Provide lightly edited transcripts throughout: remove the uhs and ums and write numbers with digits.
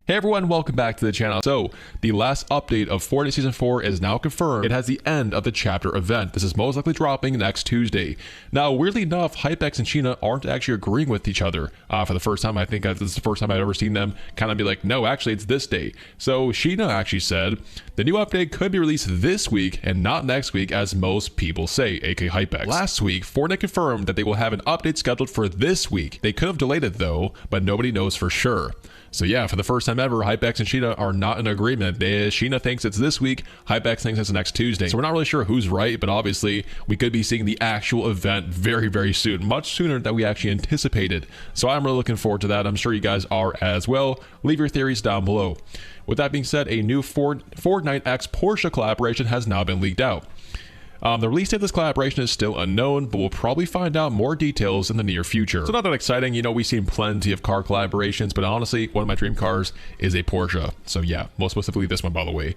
Hey everyone, welcome back to the channel. So, the last update of Fortnite Season 4 is now confirmed. It has the end of the chapter event. This is most likely dropping next Tuesday. Now, weirdly enough, Hypex and Sheena aren't actually agreeing with each other. For the first time, I think this is the first time I've ever seen them kind of be like, no, actually, it's this day. So, Sheena actually said, the new update could be released this week and not next week, as most people say, aka Hypex. Last week, Fortnite confirmed that they will have an update scheduled for this week. They could have delayed it though, but nobody knows for sure. So yeah, for the first time ever, Hypex and Sheena are not in agreement. Sheena thinks it's this week, Hypex thinks it's next Tuesday. So we're not really sure who's right, but obviously we could be seeing the actual event very, very soon, much sooner than we actually anticipated. So I'm really looking forward to that. I'm sure you guys are as well. Leave your theories down below. With that being said, a new Fortnite X Porsche collaboration has now been leaked out. The release date of this collaboration is still unknown, but we'll probably find out more details in the near future. So not that exciting, you know, we've seen plenty of car collaborations, but honestly, one of my dream cars is a Porsche. So yeah, most specifically this one, by the way.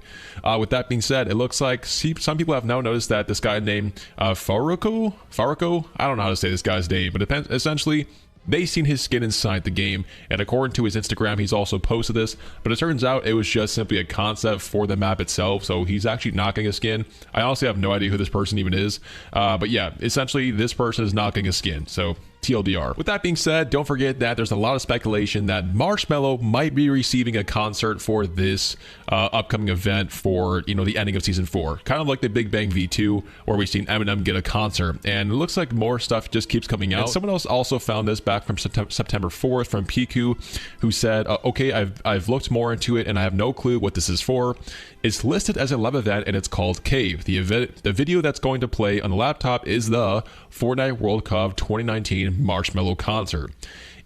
With that being said, it looks like some people have now noticed that this guy named Farruko, I don't know how to say this guy's name, but essentially, they've seen his skin inside the game, and according to his Instagram, he's also posted this, but it turns out it was just simply a concept for the map itself, so he's actually not getting a skin. I honestly have no idea who this person even is, but yeah, essentially this person is not getting a skin, so TLDR. With that being said, don't forget that there's a lot of speculation that Marshmello might be receiving a concert for this upcoming event for, you know, the ending of Season 4. Kind of like the Big Bang V2, where we've seen Eminem get a concert, and it looks like more stuff just keeps coming out. And someone else also found this back from September 4th from Piku, who said, okay, I've looked more into it, and I have no clue what this is for. It's listed as a live event, and it's called Cave. The video that's going to play on the laptop is the Fortnite World Cup 2019 Marshmello concert.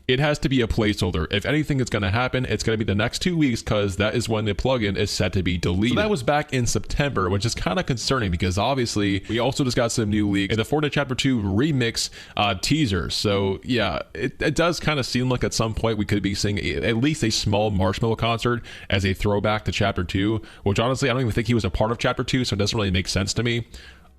It has to be a placeholder. If anything is going to happen, it's going to be the next 2 weeks, because that is when the plugin is set to be deleted. So that was back in September, which is kind of concerning because obviously we also just got some new leaks in the Fortnite Chapter 2 remix teasers. So yeah, it does kind of seem like at some point we could be seeing at least a small Marshmello concert as a throwback to Chapter 2, which honestly I don't even think he was a part of Chapter 2, so it doesn't really make sense to me.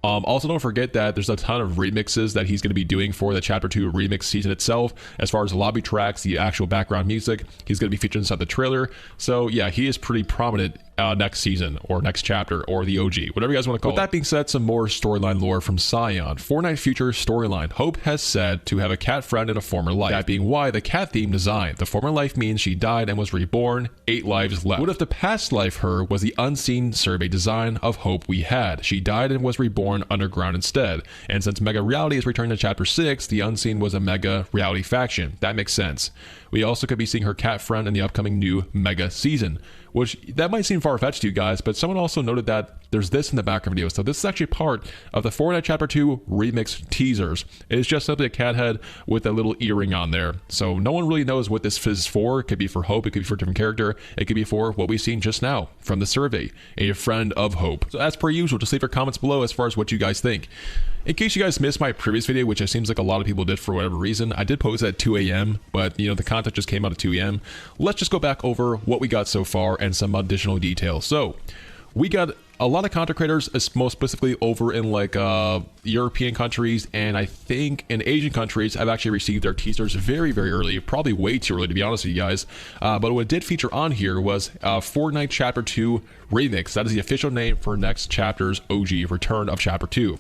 Also, don't forget that there's a ton of remixes that he's going to be doing for the Chapter 2 remix season itself. As far as lobby tracks, the actual background music, he's going to be featured inside the trailer. So yeah, he is pretty prominent next season or next chapter or the OG, whatever you guys want to call it. With that being said, some more storyline lore from Scion. Fortnite Future storyline. Hope has said to have a cat friend in a former life. That being why the cat theme design. The former life means she died and was reborn, 8 lives left. What if the past life her was the unseen survey design of Hope we had? She died and was reborn underground instead. And since Mega Reality is returning to Chapter 6, the unseen was a Mega Reality faction. That makes sense. We also could be seeing her cat friend in the upcoming new Mega season, which that might seem far-fetched to you guys, but someone also noted that there's this in the background video. So this is actually part of the Fortnite Chapter 2 remix teasers. It is just simply a cat head with a little earring on there. So no one really knows what this is for. It could be for Hope, it could be for a different character, it could be for what we've seen just now from the survey, a friend of Hope. So as per usual, just leave your comments below as far as what you guys think. In case you guys missed my previous video, which it seems like a lot of people did for whatever reason, I did post at 2 a.m., but you know, the content just came out at 2 a.m. Let's just go back over what we got so far and some additional details. So we got a lot of content creators, most specifically over in like European countries, and I think in Asian countries have actually received their teasers very, very early, probably way too early to be honest with you guys. But what did feature on here was Fortnite Chapter 2 Remix. That is the official name for next chapter's OG Return of Chapter 2.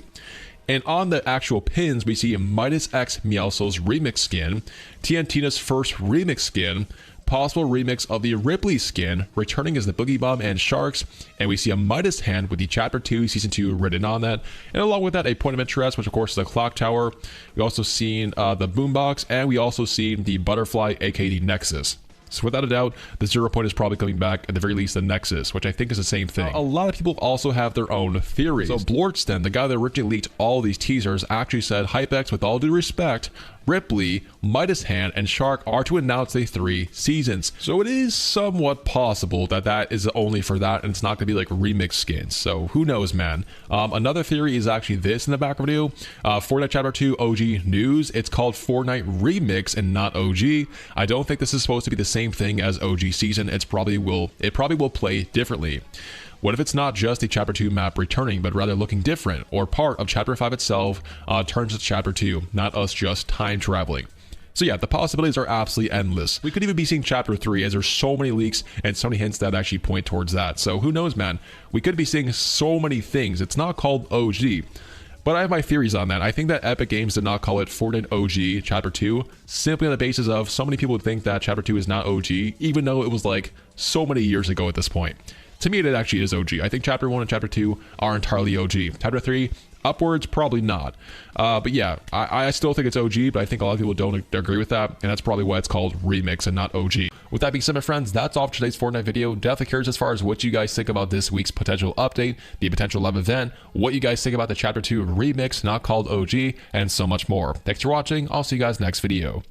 And on the actual pins, we see Midas X Meowscles remix skin, TNTina's first remix skin, possible remix of the Ripley skin, returning as the Boogie Bomb and Sharks, and we see a Midas hand with the Chapter 2 Season 2 written on that, and along with that, a point of interest, which of course is the clock tower. We also seen the boombox, and we also seen the butterfly, aka the Nexus. So without a doubt, the 0 point is probably coming back, at the very least the Nexus, which I think is the same thing. A lot of people also have their own theories. So Blordston, the guy that originally leaked all these teasers, actually said, Hypex, with all due respect, Ripley, Midas Hand, and Shark are to announce the 3 seasons. So it is somewhat possible that that is only for that, and it's not going to be like remix skins. So who knows, man. Another theory is actually this in the back video. Fortnite Chapter 2 OG news. It's called Fortnite Remix and not OG. I don't think this is supposed to be the same thing as OG season. It probably will play differently. What if it's not just the Chapter 2 map returning, but rather looking different, or part of Chapter 5 itself turns to Chapter 2, not us just time traveling? So yeah, the possibilities are absolutely endless. We could even be seeing Chapter 3 as there's so many leaks and so many hints that actually point towards that. So who knows, man? We could be seeing so many things. It's not called OG. But I have my theories on that. I think that Epic Games did not call it Fortnite OG Chapter 2 simply on the basis of so many people would think that Chapter 2 is not OG, even though it was like so many years ago at this point. To me, it actually is OG. I think Chapter 1 and Chapter 2 are entirely OG. Chapter 3, upwards, probably not. But yeah, I still think it's OG, but I think a lot of people don't agree with that, and that's probably why it's called Remix and not OG. With that being said, my friends, that's all for today's Fortnite video. Definitely curious as far as what you guys think about this week's potential update, the potential live event, what you guys think about the Chapter 2 Remix, not called OG, and so much more. Thanks for watching. I'll see you guys next video.